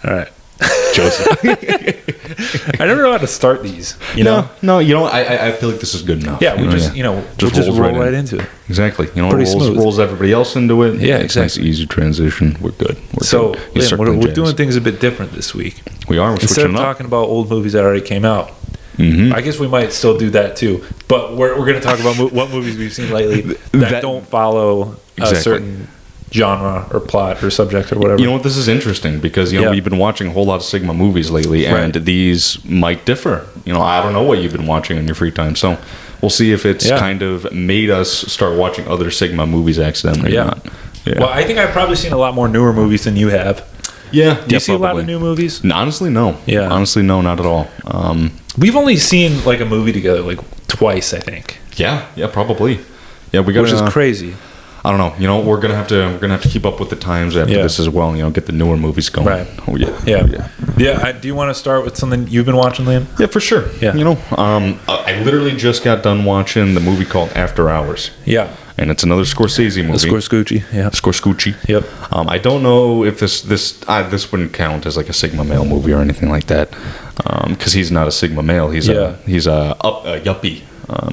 All right. Joseph. I never know how to start these. You know? No. I feel like this is good enough. Yeah, we'll just roll right into it. Exactly. Pretty smooth. Rolls everybody else into it. Yeah, exactly. Nice, easy transition. We're good. So, we're doing things a bit different this week. We are. We're Instead of talking about old movies that already came out. Mm-hmm. I guess we might still do that too. But we're going to talk about what movies we've seen lately that don't follow a certain genre or plot or subject or whatever. You know what? This is interesting because we've been watching a whole lot of Sigma movies lately, and these might differ. I don't know what you've been watching in your free time, so we'll see if it's kind of made us start watching other Sigma movies accidentally or not. Yeah. Well, I think I've probably seen a lot more newer movies than you have. Yeah. Do you see a lot of new movies? Honestly, no. Yeah. Honestly, no, not at all. We've only seen like a movie together like twice, I think. Yeah, probably. Yeah, we got, which is crazy. I don't know. We're gonna have to keep up with the times after this as well. Get the newer movies going. Right. Oh yeah. Yeah. Do you want to start with something you've been watching, Liam? Yeah, for sure. Yeah. I literally just got done watching the movie called After Hours. Yeah. And it's another Scorsese movie. Scorsese. Yeah. Scorsese. Yep. I don't know if this wouldn't count as like a Sigma male movie or anything like that, because he's not a Sigma male. He's a yuppie.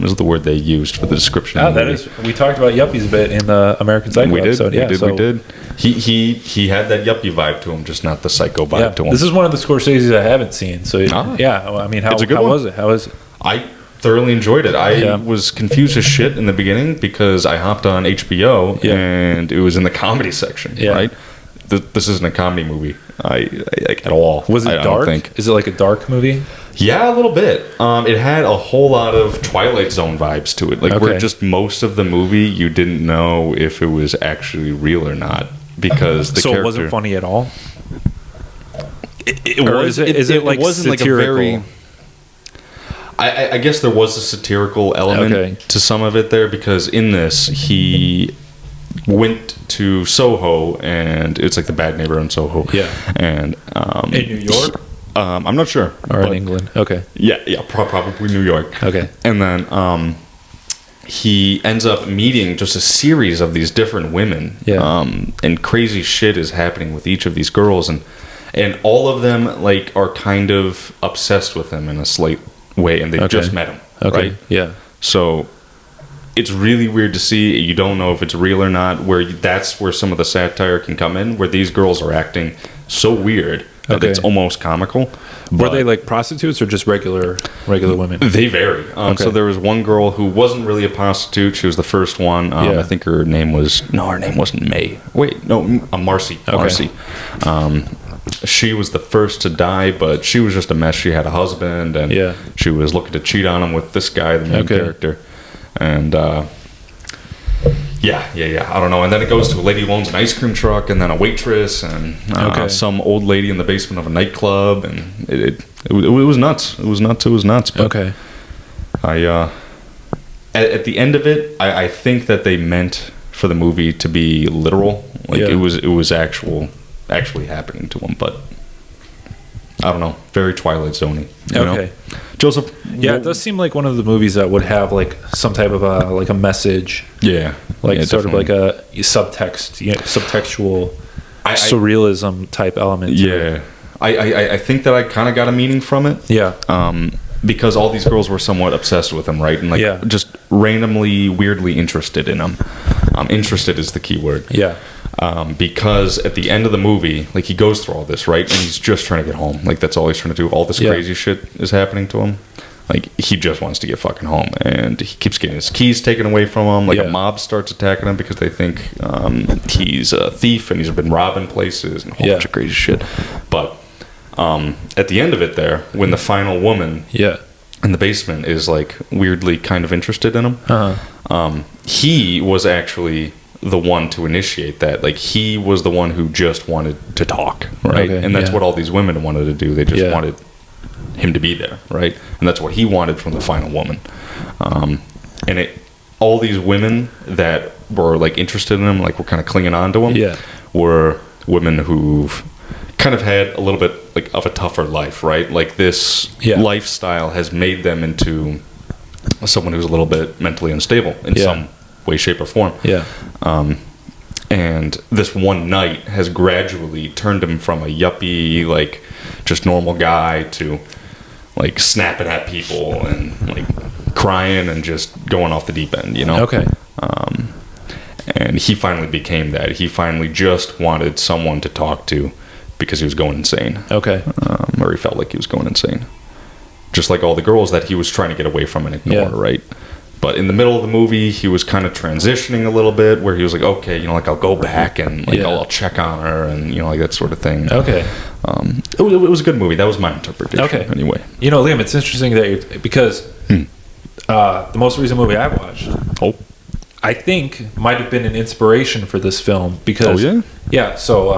Is the word they used for the description. That is. We talked about yuppies a bit in the American Psycho episode. We did. He had that yuppie vibe to him, just not the psycho vibe to him. This is one of the Scorseses I haven't seen. So how was it? I thoroughly enjoyed it. I was confused as shit in the beginning because I hopped on HBO and it was in the comedy section. Yeah. Right. This isn't a comedy movie. At all. Was it dark? I don't think. Is it like a dark movie? Yeah, a little bit. It had a whole lot of Twilight Zone vibes to it. Where just most of the movie you didn't know if it was actually real or not because the character. It wasn't funny at all. It was. It wasn't like a very. I guess there was a satirical element to some of it there because in this he went to Soho and it's like the bad neighbor in Soho. Yeah. And in New York. I'm not sure. Or in England. Okay. Yeah, probably New York. Okay. And then he ends up meeting just a series of these different women. Yeah. And crazy shit is happening with each of these girls, and all of them are kind of obsessed with him in a slight way, and they just met him. Okay. Right? Yeah. So it's really weird to see. You don't know if it's real or not. That's where some of the satire can come in, where these girls are acting so weird that it's almost comical. Were they like prostitutes or just regular women? They vary. So there was one girl who wasn't really a prostitute. She was the first one. I think her name wasn't May. Wait, no, Marcy. Okay. Marcy. She was the first to die, but she was just a mess. She had a husband, and she was looking to cheat on him with this guy, the main character. And I don't know. And then it goes to a lady who owns an ice cream truck, and then a waitress, and some old lady in the basement of a nightclub, and it was nuts. It was nuts. But at the end of it, I think that they meant for the movie to be literal. It was actually happening to him, but I don't know. Very Twilight Zone-y. You know? Joseph? Yeah, it does seem like one of the movies that would have like some type of a message. Yeah. Sort definitely. of like a subtextual surrealism type element. Yeah. I think that I kind of got a meaning from it. Yeah. Because all these girls were somewhat obsessed with him, right? And just randomly, weirdly interested in him. Interested is the key word. Yeah. Because at the end of the movie, he goes through all this, right? And he's just trying to get home. That's all he's trying to do. All this crazy shit is happening to him. He just wants to get fucking home. And he keeps getting his keys taken away from him. A mob starts attacking him because they think he's a thief and he's been robbing places and a whole bunch of crazy shit. But at the end of it there, when the final woman in the basement is weirdly kind of interested in him, he was actually the one to initiate that. He was the one who just wanted to talk, right? And that's what all these women wanted to do. They just wanted him to be there, right? And that's what he wanted from the final woman. And all these women that were interested in him, were kind of clinging on to him, were women who've kind of had a little bit of a tougher life, right? This lifestyle has made them into someone who's a little bit mentally unstable in some way, shape, or form. And this one night has gradually turned him from a yuppie, like, just normal guy to, like, snapping at people and, like, crying and just going off the deep end, you know? Okay. And he finally became that. He finally just wanted someone to talk to because he was going insane. Okay. Or he felt like he was going insane. Just like all the girls that he was trying to get away from and ignore, right? But in the middle of the movie, he was kind of transitioning a little bit, where he was like, okay, you know, like, I'll go back and, like, I'll check on her and, you know, like, that sort of thing. Okay. It was a good movie. That was my interpretation. Okay. Anyway. You know, Liam, it's interesting that because the most recent movie I watched, I think might have been an inspiration for this film because... Oh, yeah? Yeah, so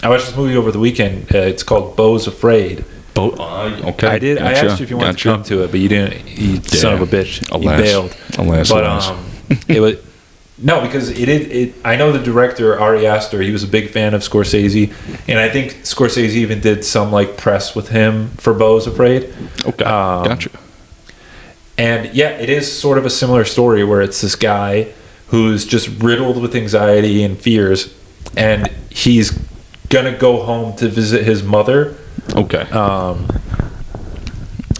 I watched this movie over the weekend. It's called Boiz Afraid. Okay. I did. Gotcha. I asked you if you wanted to come to it, but you didn't. You son of a bitch. Alas. You bailed. Alas. It was no, because it. I know the director Ari Aster. He was a big fan of Scorsese, and I think Scorsese even did some like press with him for Boiz Afraid. Okay. Gotcha. And yeah, it is sort of a similar story where it's this guy who's just riddled with anxiety and fears, and he's gonna go home to visit his mother. Okay.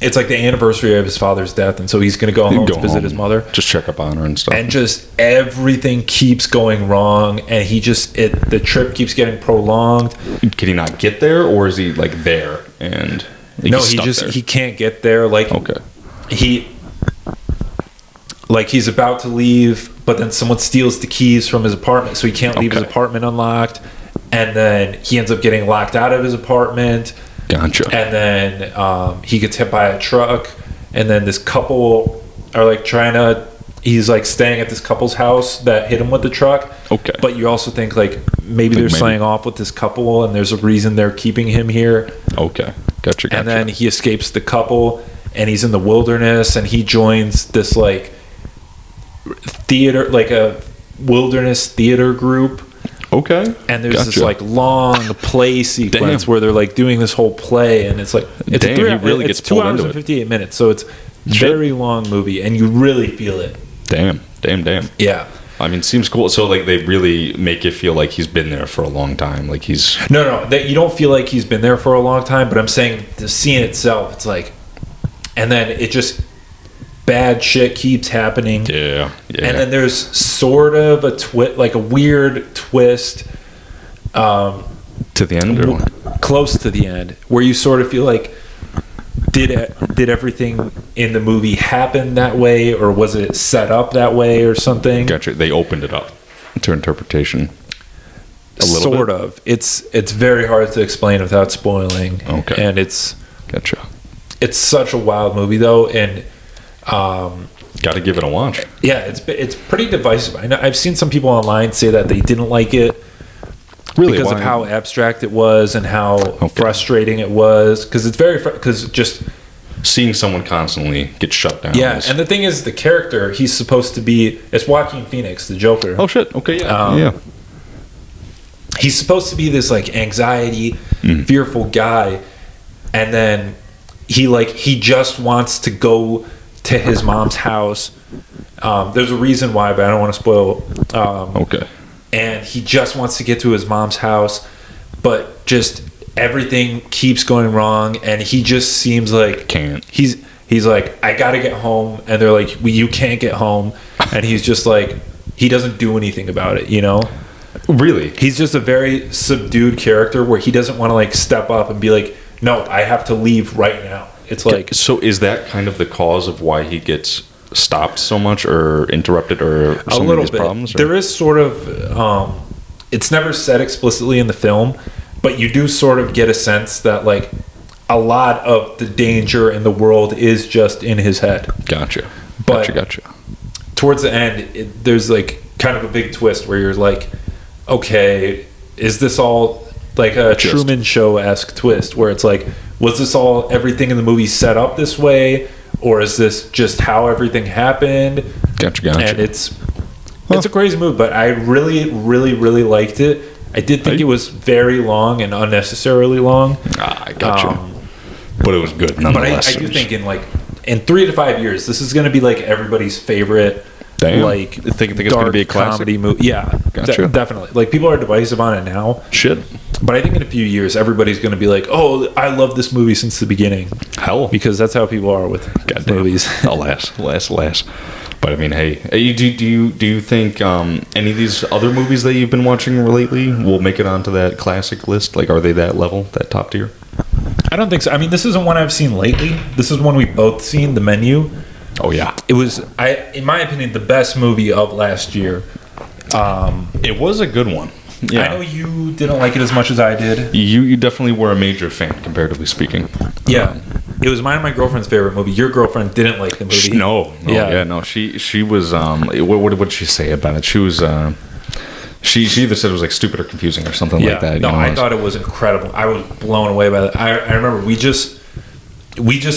It's like the anniversary of his father's death, and so he's going to go home to visit his mother. Just check up on her and stuff. And just everything keeps going wrong, and the trip keeps getting prolonged. Can he not get there, or is he like there and he can't get there. Like he's about to leave, but then someone steals the keys from his apartment, so he can't leave his apartment unlocked. And then he ends up getting locked out of his apartment. Gotcha. And then he gets hit by a truck. And then this couple are like he's like staying at this couple's house that hit him with the truck. Okay. But you also think like maybe they're slaying off with this couple and there's a reason they're keeping him here. Okay. Gotcha. And then he escapes the couple and he's in the wilderness and he joins this like theater, like a wilderness theater group. Okay. And there's this like long play sequence where they're like doing this whole play, and it's like it's he really gets 2 pulled hours into and 58 minutes, so it's very long movie, and you really feel it. Damn. Yeah. I mean, seems cool. So like they really make you feel like he's been there for a long time. Like he's no. That you don't feel like he's been there for a long time, but I'm saying the scene itself, it's like, and then it just. Bad shit keeps happening. Yeah. And then there's sort of a weird twist. To the end, or close to the end, where you sort of feel like, did everything in the movie happen that way, or was it set up that way, or something? Gotcha. They opened it up to interpretation. A little sort bit. of. It's very hard to explain without spoiling. Okay. And it's gotcha. It's such a wild movie though, and. Got to give it a watch. Yeah, it's pretty divisive. I know I've seen some people online say that they didn't like it because of how abstract it was and how frustrating it was. Because it's because just seeing someone constantly get shut down. Yeah, and the thing is, the character he's supposed to be. It's Joaquin Phoenix, the Joker. Oh shit! Okay, yeah. He's supposed to be this like anxiety, fearful guy, and then he just wants to go to his mom's house. There's a reason why, but I don't want to spoil. Okay. And he just wants to get to his mom's house, but just everything keeps going wrong, and he just seems like can't. He's like, I gotta get home, and they're like, well, you can't get home, and he's just like, he doesn't do anything about it, you know? Really? He's just a very subdued character where he doesn't want to like step up and be like, no, I have to leave right now. It's like, so is that kind of the cause of why he gets stopped so much or interrupted or some of these problems? Or? There is sort of, it's never said explicitly in the film, but you do sort of get a sense that like a lot of the danger in the world is just in his head. Gotcha. But Gotcha. Towards the end, there's like kind of a big twist where you're like, okay, is this all like a Truman Show-esque twist where it's like, was this all everything in the movie set up this way, or is this just how everything happened? Gotcha. And it's a crazy movie, but I really, really, really liked it. I did think it was very long and unnecessarily long. I gotcha. But it was good nonetheless. But I do think in 3 to 5 years, this is going to be like everybody's favorite Damn. like think it's going to be a classic comedy movie. Yeah, Gotcha. definitely. Like people are divisive on it now. Shit. But I think in a few years, everybody's going to be like, "Oh, I love this movie since the beginning." Hell, Because that's how people are with movies. alas. But I mean, hey, do you think any of these other movies that you've been watching lately will make it onto that classic list? Like, are they that level, that top tier? I don't think so. I mean, this isn't one I've seen lately. This is one we both seen, The Menu. Oh yeah, It was, in my opinion, the best movie of last year. it was a good one. Yeah. I know you didn't like it as much as I did. You definitely were a major fan, comparatively speaking. Yeah. It was mine and my girlfriend's favorite movie. Your girlfriend didn't like the movie. No. She was what did she say about it? She was she either said it was like stupid or confusing or something like that. No, I thought it was incredible. I was blown away by it. I remember we just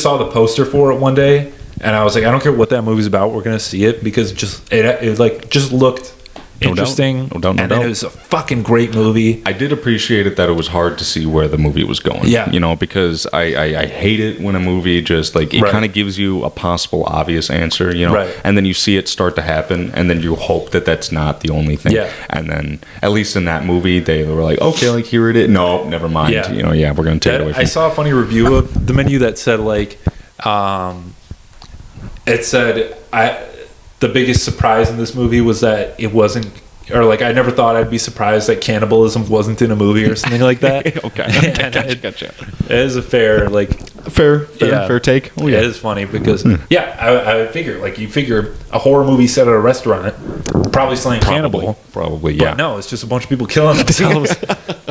saw the poster for it one day, and I was like, I don't care what that movie's about, we're gonna see it because it just looked interesting. No doubt. And then it was a fucking great movie. I did appreciate it that it was hard to see where the movie was going. Yeah. Because I hate it when a movie just like it Right. kind of gives you a possible obvious answer, Right. and then you see it start to happen, and then you hope that that's not the only thing. Yeah. And then at least in that movie, they were like, okay, like here it is. No, never mind. Yeah. We're gonna take it away from I saw a funny review of The Menu that said like, it said the biggest surprise in this movie was that it wasn't, or like I never thought I'd be surprised that cannibalism wasn't in a movie or something like that. Okay. Gotcha. It is a fair Fair take. Oh yeah. It is funny because I figure like you figure a horror movie set at a restaurant probably slaying cannibal. Probably, yeah. But no, it's just a bunch of people killing themselves.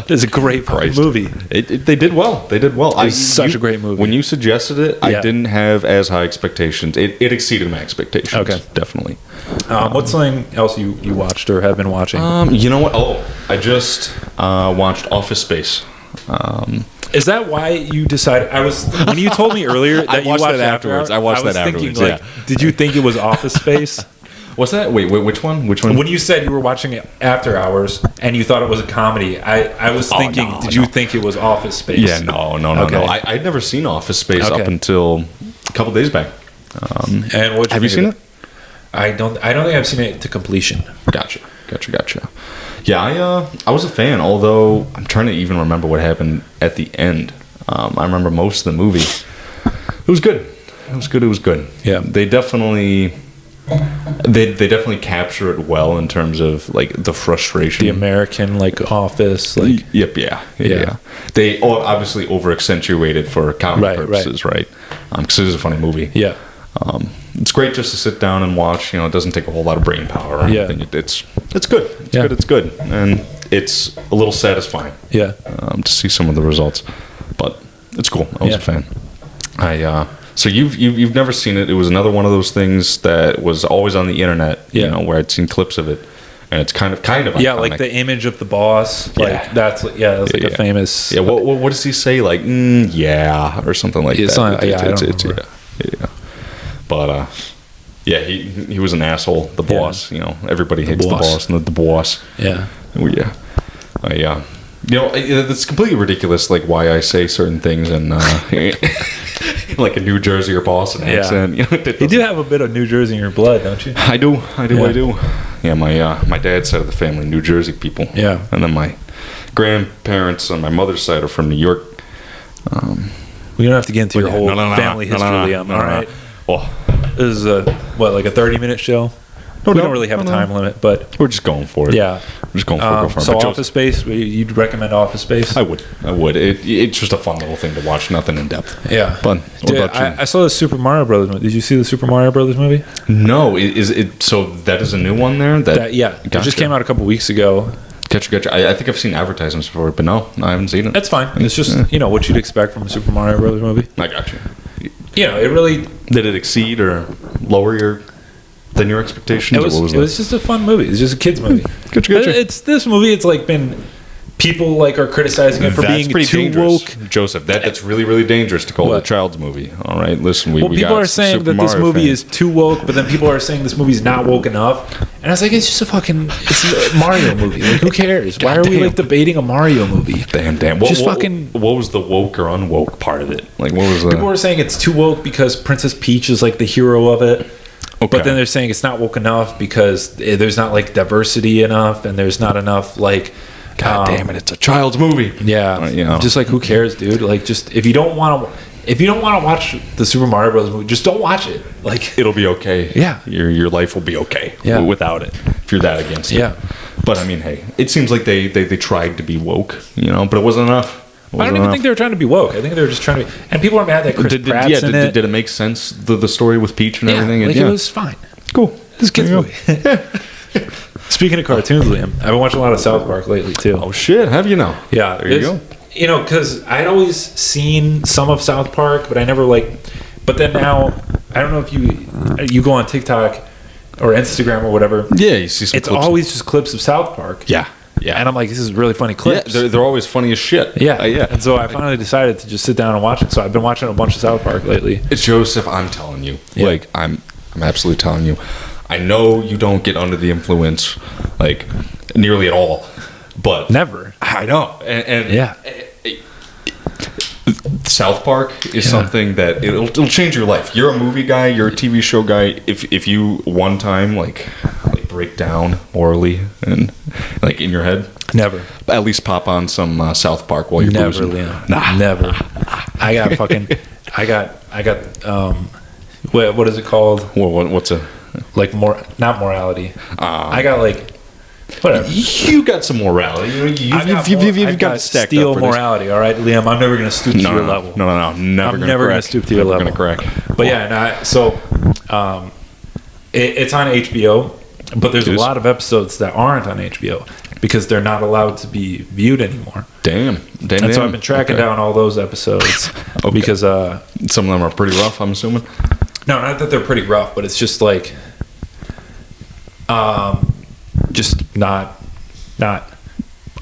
It's a great fucking movie. They did well. It's such a great movie. When you suggested it, I didn't have as high expectations. It exceeded my expectations. Okay. Definitely. What's something else you watched or have been watching? You know what? Oh, I just watched Office Space. Is that why you decided? When you told me earlier that you watched that afterwards. I watched that thinking, afterwards. like, did you think it was Office Space? What's that? Wait, which one? When you said you were watching it after hours and you thought it was a comedy, I was thinking, did you think it was Office Space? Yeah, no. Okay. I'd never seen Office Space up until a couple days back. And what have you seen it? I don't think I've seen it to completion. Gotcha. Yeah, I was a fan, although I'm trying to even remember what happened at the end. I remember most of the movie. It was good. It was good. Yeah. They definitely capture it well in terms of like the frustration. The American like office, like Yep, yeah. They obviously over accentuated for comedy purposes, right? Because it is a funny movie. Yeah. It's great just to sit down and watch. It doesn't take a whole lot of brain power or anything. It's good. It's good. And it's a little satisfying. Yeah. To see some of the results. But it's cool. I was a fan. So you've never seen it. It was another one of those things that was always on the internet, where I'd seen clips of it. And it's kind of iconic. Like the image of the boss. Like that's like a famous. Yeah. What does he say? Like or something like that. Yeah. But he was an asshole. The boss, everybody hates the boss and the boss. Yeah. Oh yeah. It's completely ridiculous. Like why I say certain things and like a New Jersey or Boston accent. You do have a bit of New Jersey in your blood, don't you? I do. Yeah, my dad's side of the family, New Jersey people. Yeah. And then my grandparents on my mother's side are from New York. We don't have to get into your whole family history, Liam. All right. Well, this is like a 30-minute show? We don't really have a time limit, but we're just going for it. Yeah. We're just going for it. So Office Space, you'd recommend Office Space? I would. It's just a fun little thing to watch. Nothing in depth. Yeah. Fun. What about you? I saw the Super Mario Brothers movie. Did you see the Super Mario Brothers movie? No. Is it? So that is a new one there? It just came out a couple weeks ago. Gotcha. I think I've seen advertisements for it, but no, I haven't seen it. That's fine. It's just what you'd expect from a Super Mario Brothers movie. I got you. It really did it exceed or lower than your expectations? It was just a fun movie. It's just a kids movie. Gotcha. It's this movie. It's like been people like are criticizing it for being too dangerous. woke. Joseph, that's really, really dangerous to call it a child's movie. All right, listen, people are saying that this movie is too woke, but then people are saying this movie's not woke enough. And I was like, it's just a Mario movie. Like, who cares? Why are we like debating a Mario movie? Damn. What was the woke or unwoke part of it? Like, what was people were saying it's too woke because Princess Peach is like the hero of it. But then they're saying it's not woke enough because there's not like diversity enough, and there's not enough like. God damn it! It's a child's movie. Yeah, you know. Just like who cares, dude? Like, just if you don't want to watch the Super Mario Bros. Movie, just don't watch it. Like, it'll be okay. Yeah, your life will be okay. Yeah. Without it, if you're that against it. Yeah. But I mean, hey, it seems like they tried to be woke, you know, but it wasn't enough. I don't even think they were trying to be woke. I think they were just trying to be. And people are mad that Chris Pratt's in it. Did it make sense, the story with Peach and everything? Like, it was fine. Cool. This kid's movie. Speaking of cartoons, Liam, I've been watching a lot of South Park lately, too. Oh, shit. Have you now? Yeah. There you go. You know, because I'd always seen some of South Park, but I never, like... But then now, I don't know if you go on TikTok or Instagram or whatever. Yeah, you see some It's always just clips of South Park. Yeah. Yeah. And I'm like, this is really funny clips. Yeah, they're always funny as shit. Yeah. Yeah. And so I finally decided to just sit down and watch it. So I've been watching a bunch of South Park lately. Joseph, I'm telling you. Yeah. Like, I'm absolutely telling you. I know you don't get under the influence, like, nearly at all. But... Never. I know. And yeah. South Park is something that it'll change your life. You're a movie guy, you're a TV show guy. If you one time like break down morally and like in your head, never. At least pop on some South Park while you're never, boozing. Liam. Nah, never. I got fucking. I got. What is it called? Well, what's a like not morality? I got like. Whatever. You got some morality. You've got stacked steel up morality. All right, Liam. I'm never going to stoop to your level. No. Never going to stoop to your level. Never going to crack. But yeah, so it's on HBO. But there's a lot of episodes that aren't on HBO because they're not allowed to be viewed anymore. Damn. And so I've been tracking down all those episodes because some of them are pretty rough, I'm assuming. No, not that they're pretty rough, but it's just like just not I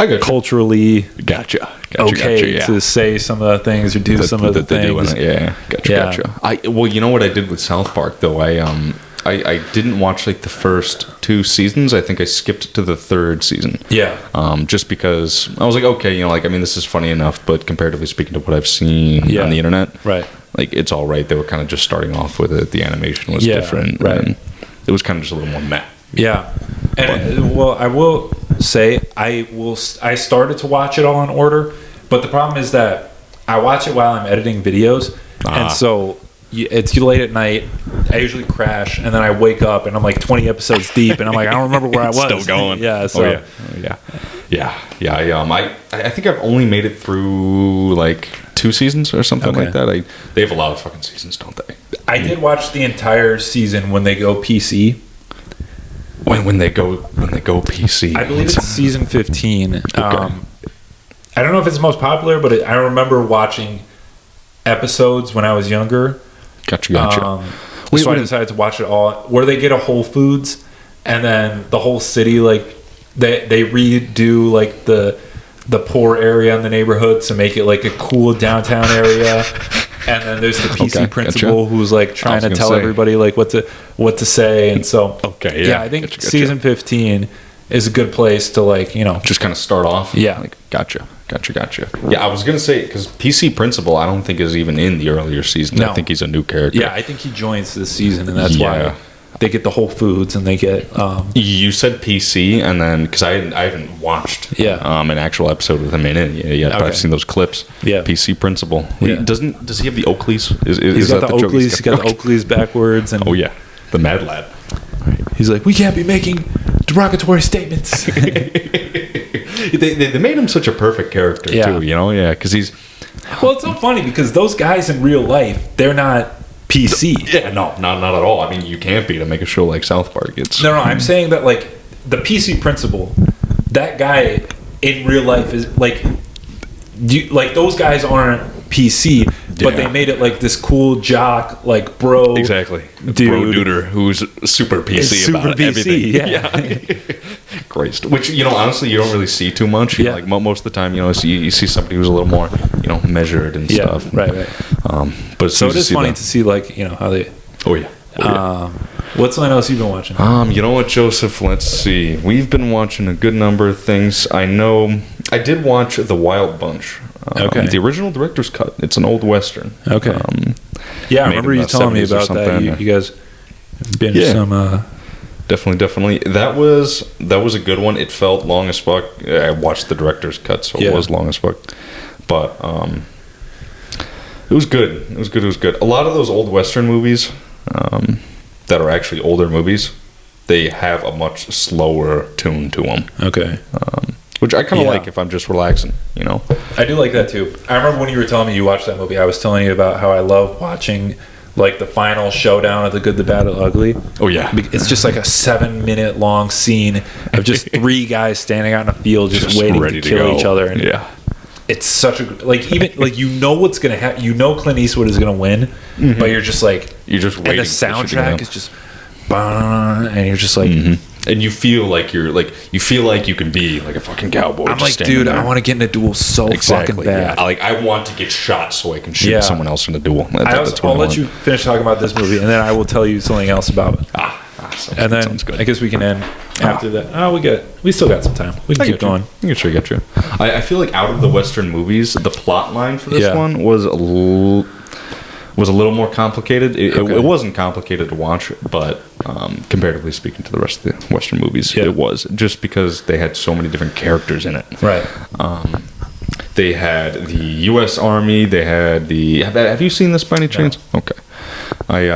got culturally gotcha to say some of the things or do some of the things. Yeah, gotcha. Well, you know what I did with South Park though? I didn't watch like the first 2 seasons. I think I skipped to the 3rd season. Yeah. Just because I was like, okay, you know, like I mean, this is funny enough, but comparatively speaking to what I've seen on the internet, right? Like it's all right. They were kind of just starting off with it. The animation was different, right? And it was kind of just a little more meh. Yeah. And well, I will say I started to watch it all in order, but the problem is that I watch it while I'm editing videos, and so. It's late at night. I usually crash, and then I wake up, and I'm like 20 episodes deep, and I'm like, I don't remember where I was. Still going. Yeah. So. I think I've only made it through like 2 seasons or something like that. They have a lot of fucking seasons, don't they? I did watch the entire season when they go PC. When they go PC, I believe it's season 15. Okay. I don't know if it's the most popular, but I remember watching episodes when I was younger. Gotcha. So I decided to watch it all. Where they get a Whole Foods, and then the whole city, like they redo like the poor area in the neighborhood to make it like a cool downtown area. And then there's the PC principal who's like trying to tell everybody like what to say. And so I think season 15 is a good place to like, you know, just kind of start off. Yeah. Like, gotcha. Yeah, I was going to say, because PC Principal, I don't think is even in the earlier seasons. No. I think he's a new character. Yeah, I think he joins this season, and that's why they get the Whole Foods, and they get... You said PC, and then, because I haven't watched an actual episode with him in it yet, but I've seen those clips. Yeah. PC Principal. Yeah. Does he have the Oakleys? He's got the Oakleys. He's got the Oakleys backwards. And the Mad Lad. He's like, we can't be making derogatory statements. They made him such a perfect character too, you know? Yeah, because he's... Well, it's so funny because those guys in real life, they're not PC. Yeah, no, not at all. I mean, you can't be to make a show like South Park. No, I'm saying that, like, the PC principal, that guy in real life is, like... those guys aren't PC, but they made it like this cool jock, like bro, exactly, dude, bro duder who's super PC about everything. Yeah. Christ, which honestly you don't really see too much. Yeah. Like most of the time, you see somebody who's a little more, measured and stuff. Right. But so it is funny to see like how they. Oh yeah. What's something else you've been watching? You know what, Joseph? Let's see. We've been watching a good number of things. I know. I did watch The Wild Bunch. The original director's cut. It's an old western. Okay. I remember you telling me about that. You guys binge some. Definitely. That was a good one. It felt long as fuck. I watched the director's cut, so it was long as fuck. But it was good. It was good. A lot of those old Western movies that are actually older movies, they have a much slower tune to them. Okay. Which I kind of like if I'm just relaxing, you know? I do like that too. I remember when you were telling me you watched that movie, I was telling you about how I love watching like the final showdown of The Good, the Bad, and the Ugly. Oh, yeah. It's just like a 7-minute long scene of just 3 guys standing out in a field just waiting to kill each other. And it's such a, like, even, like, you know what's going to happen. You know Clint Eastwood is going to win, but you're just like, you're just waiting. And the soundtrack is just, and you're just like, and you feel like you can be like a fucking cowboy. I'm like, dude, I want to get in a duel so fucking bad. Yeah. Like, I want to get shot so I can shoot someone else in a duel. I'll let you finish talking about this movie, and then I will tell you something else about it. And then I guess we can end after that. We still got some time. We can keep going. I get you. I feel like out of the Western movies, the plot line for this one was a little more complicated. It wasn't complicated to watch, but comparatively speaking to the rest of the Western movies, it was, just because they had so many different characters in it. Right. They had the U.S. Army. They had the. Have you seen this by any chance? No. Okay. They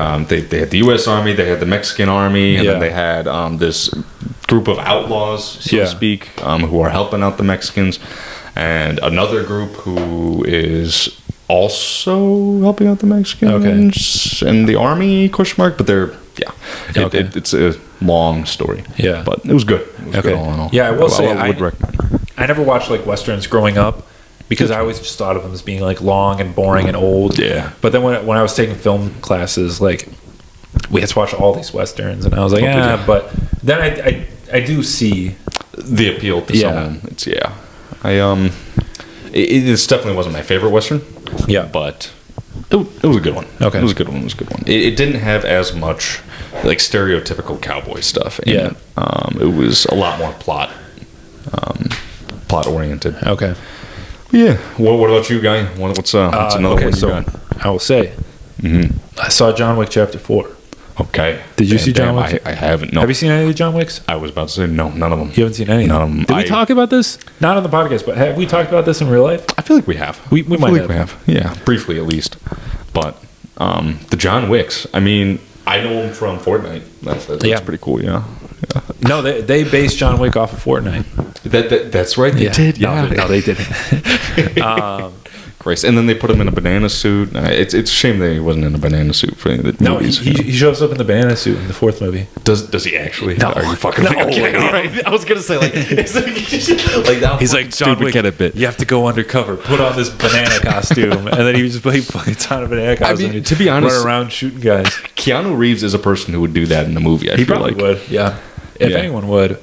had the U.S. Army. They had the Mexican Army, and then they had this group of outlaws, so to speak, who are helping out the Mexicans, and another group who is also helping out the Mexicans and the Army, question mark, but they're it's a long story. Yeah, but it was good. It was good all in all. Yeah, I will say I would recommend. I never watched like Westerns growing up because I always just thought of them as being like long and boring and old. Yeah. But then when I was taking film classes, like we had to watch all these Westerns, and I was like, but then I do see the appeal to some of them. It's it definitely wasn't my favorite Western. Yeah, but it was a good one. Okay, it was a good one. It didn't have as much like stereotypical cowboy stuff in it. It was a lot more plot oriented. Okay. Yeah. What about you, Guy? What's another one you got? I will say, I saw John Wick Chapter 4. Okay. Did you see John Wick? I haven't. No. Have you seen any of the John Wicks? I was about to say no, none of them. You haven't seen any? None of them. Did we talk about this? Not on the podcast, but have we talked about this in real life? I feel like we have. We might have. Yeah, briefly at least. But the John Wicks, I mean, I know them from Fortnite. That's pretty cool, yeah. No, they based John Wick off of Fortnite. That's right, they did. Yeah. No, they didn't. Christ. And then they put him in a banana suit. It's a shame that he wasn't in a banana suit for any of the movies. He shows up in the banana suit in the 4th movie. Does he actually? No. Are you fucking okay? All right. I was gonna say like that. He's like, John Wick, you have to go undercover, put on this banana costume, and then he just puts on a banana costume. I mean, to be honest, run around shooting guys. Keanu Reeves is a person who would do that in the movie. I feel like would. Yeah, if anyone would.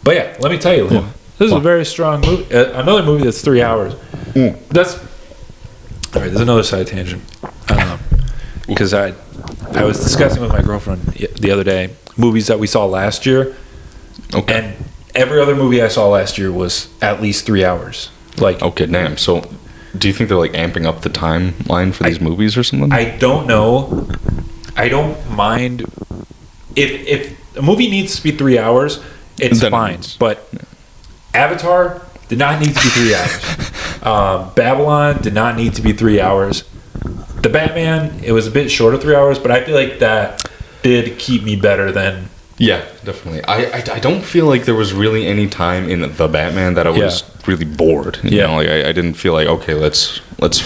But yeah, let me tell you, Liam, this is a very strong movie. Another movie that's 3 hours. That's. All right, there's another side tangent. Because I was discussing with my girlfriend the other day movies that we saw last year. Okay. And every other movie I saw last year was at least 3 hours. Like, okay, damn. So, do you think they're like amping up the timeline for these movies or something? I don't know. I don't mind if a movie needs to be 3 hours. It's fine. But Avatar did not need to be 3 hours. Babylon did not need to be 3 hours. The Batman, it was a bit short of 3 hours, but I feel like that did keep me better than... Yeah, definitely. I don't feel like there was really any time in The Batman that I was really bored. You know, like I didn't feel like, okay, let's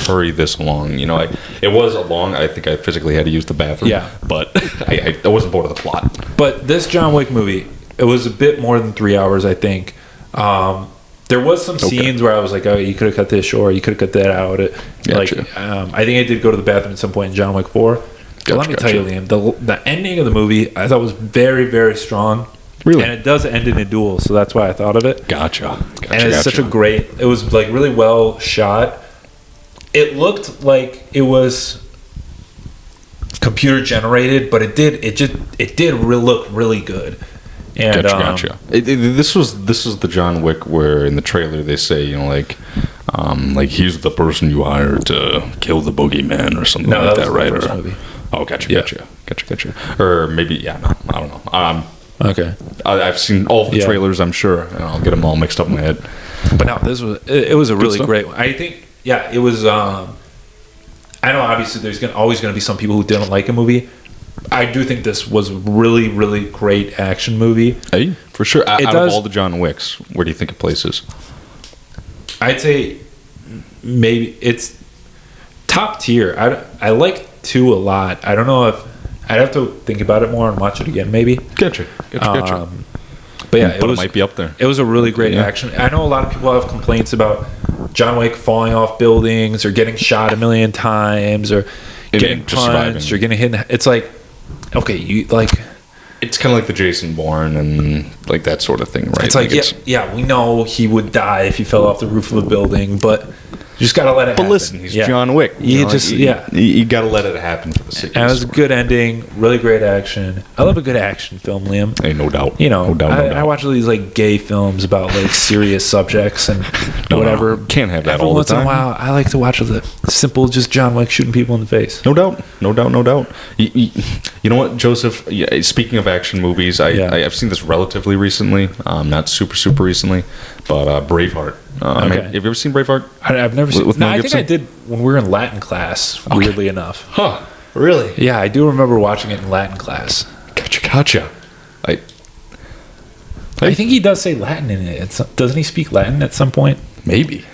hurry this along. You know, it was a long... I think I physically had to use the bathroom. Yeah. But I wasn't bored of the plot. But this John Wick movie, it was a bit more than 3 hours, I think. There was some scenes where I was like, oh, you could have cut this short, you could have cut that out. I think I did go to the bathroom at some point in John Wick 4. But let me tell you, Liam, the ending of the movie I thought was very, very strong. Really? And it does end in a duel, so that's why I thought of it. Gotcha. And it's such a great... It was like really well shot. It looked like it was computer generated, but it did look really good. And, gotcha. This was the John Wick where in the trailer they say, you know, like he's the person you hired to kill the boogeyman or something like that, right? Oh, gotcha, Yeah. gotcha. Or maybe, no, I don't know. Okay. I've seen all of the trailers, I'm sure, and I'll get them all mixed up in my head. But no, it was a really stuff. great one. I think, it was. I know obviously there's always going to be some people who didn't like a movie. I do think this was a really, really great action movie. Hey, for sure. Out of all the John Wicks, where do you think it places? I'd say maybe it's top tier. I like 2 a lot. I don't know if I'd have to think about it more and watch it again. Maybe. Gotcha. But yeah, it might be up there. It was a really great action. I know a lot of people have complaints about John Wick falling off buildings or getting shot a million times or getting punched or getting hit. It's like, okay, you like. It's kind of like the Jason Bourne and like that sort of thing, right? It's like we know he would die if he fell off the roof of a building, but you just gotta let it happen. But listen, he's John Wick. You gotta let it happen for the sake of it was a good ending, really great action. I love a good action film, Liam. Hey, no doubt. No doubt. I watch all these like gay films about like serious subjects and whatever. No. Can't have that Every all the once time. in a while, I like to watch the simple, just John Wick shooting people in the face. No doubt. You know what, Joseph? Yeah, speaking of action movies, I've seen this relatively recently, not super recently, but Braveheart. Have you ever seen Braveheart? I've never seen. With Mel I Gibson? think I did when we were in Latin class. Weirdly enough. Huh? Really? Yeah, I do remember watching it in Latin class. Gotcha. I think he does say Latin in it. Doesn't he speak Latin at some point? Maybe.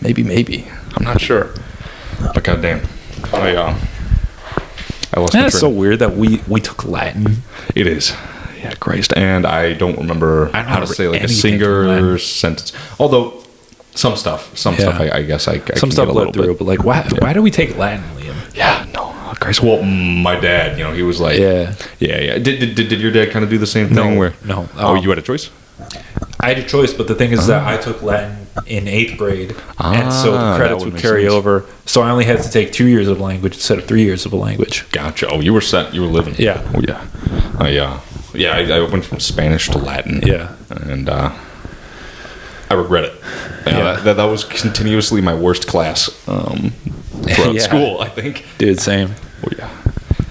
I'm not sure. But goddamn, I lost my train. That's so weird that we took Latin. It is. Yeah, Christ. And I don't remember how to say like a singular sentence. Although some stuff I guess I some can stuff get a bled little through. bit. But like, why do we take Latin, Liam? Yeah, no, Christ. Well, my dad, he was like, yeah. Did your dad kind of do the same thing? No. Oh, you had a choice? I had a choice, but the thing is that I took Latin in 8th grade, and so the credits would carry over. So I only had to take 2 years of language instead of 3 years of a language. Gotcha. Oh, you were set. You were living. Yeah. Oh, yeah. I went from Spanish to Latin. Yeah. And I regret it. That was continuously my worst class throughout school, I think. Dude, same. Oh, yeah.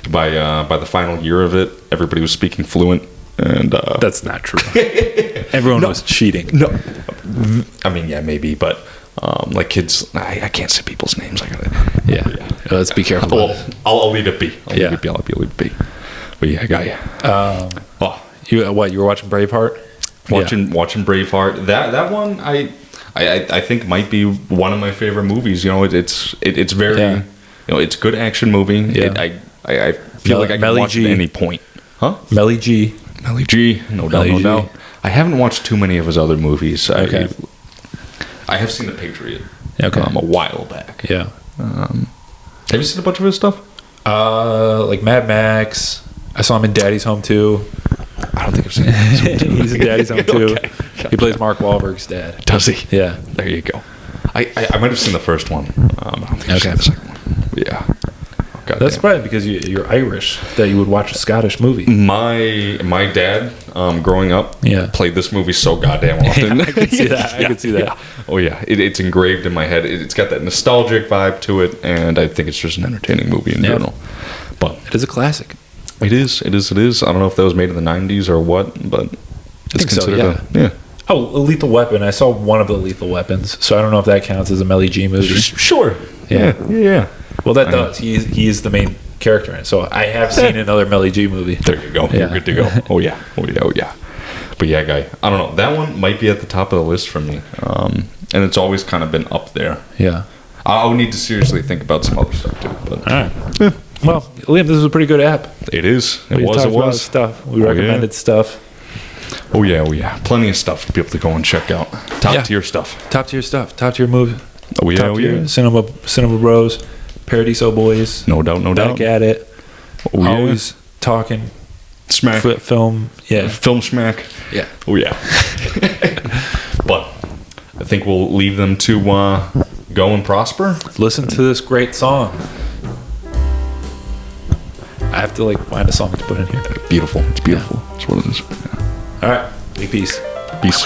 By the final year of it, everybody was speaking fluent. And that's not true. Everyone was cheating. No, I mean, yeah, maybe, but like kids, I can't say people's names. Let's be careful. Well, I'll leave it be. I'll leave it be. But yeah, I got you. You were watching Braveheart? Watching Braveheart. That one, I think might be one of my favorite movies. It's very, it's a good action movie. Yeah. I feel like I can watch it at any point. Huh? Melly G, no doubt. I haven't watched too many of his other movies. Okay. I have seen The Patriot. Okay. A while back. Yeah. Have you seen a bunch of his stuff? Like Mad Max. I saw him in Daddy's Home 2. I don't think I've seen it. He's in Daddy's Home 2. Okay. He plays Mark Wahlberg's dad. Does he? Yeah. There you go. I might have seen the first one. I don't think I've seen the second one. Yeah. That's probably because you're Irish that you would watch a Scottish movie. My dad, growing up, played this movie so goddamn often. I can see that. I can see that. Yeah. Oh yeah, it's engraved in my head. It's got that nostalgic vibe to it, and I think it's just an entertaining movie in general. But it is a classic. It is. I don't know if that was made in the 90s or what, but it's considered so. Oh, Lethal Weapon. I saw one of the Lethal Weapons, so I don't know if that counts as a Melly G movie. Sure. Yeah. Well, that does. He is the main character in it. So I have seen another Melly G movie. There you go. Yeah. You're good to go. Oh yeah. But yeah, guy. I don't know. That one might be at the top of the list for me. And it's always kind of been up there. Yeah. I'll need to seriously think about some other stuff too. But all right. Yeah. Well, Liam, this is a pretty good app. It is. It was stuff. We recommended stuff. Oh yeah. Plenty of stuff to be able to go and check out. Top tier stuff. Top tier movie. Oh yeah. Top tier Cinema Bros. Paradizo Boiz. No doubt. Back at it. Always talking. Smack. Film. Yeah. Film smack. Yeah. Oh yeah. But I think we'll leave them to go and prosper. Listen to this great song. I have to find a song to put in here. Beautiful. It's beautiful. That's what it is. All right. Peace. Peace.